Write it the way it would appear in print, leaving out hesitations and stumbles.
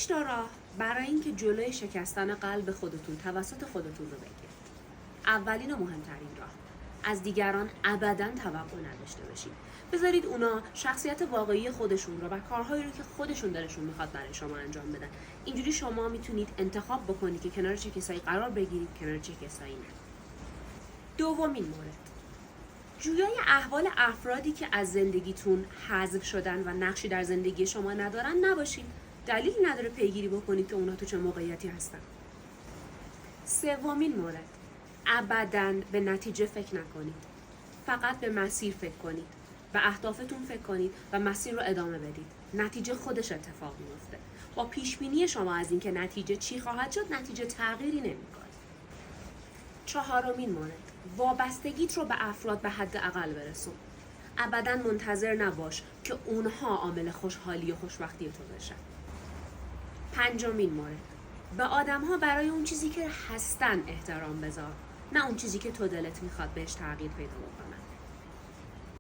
تا راه برای اینکه جلوی شکستن قلب خودتون توسط خودتون رو بگیرید. اولین و مهمترین راه، از دیگران ابداً توقع نداشته باشید. بذارید اونا شخصیت واقعی خودشون رو و کارهایی رو که خودشون دلشون میخواد برای شما انجام بدن. اینجوری شما میتونید انتخاب بکنید که کنار چه کسایی قرار بگیرید، کنار چه کسایی نه. دومین مورد، جویای احوال افرادی که از زندگیتون حذف شدن و نقشی در زندگی شما ندارن نباشید. دلیلی نداره پیگیری بکنید که اونا تو چه موقعیتی هستن. سومین مورد، ابداً به نتیجه فکر نکنید. فقط به مسیر فکر کنید. به اهدافتون فکر کنید و مسیر رو ادامه بدید. نتیجه خودش اتفاق میفته. با پیشبینی شما از اینکه نتیجه چی خواهد شد، نتیجه تغییری نمیکنه. چهارمین مورد، وابستگیت رو به افراد به حد اقل برسون. ابداً منتظر نباش که اونها عامل خوشحالی و خوشبختی تو بشن. پنجمین مورد، به آدم‌ها برای اون چیزی که هستن احترام بذار، نه اون چیزی که تو دلت میخواد بهش تغییر پیدا بکنن.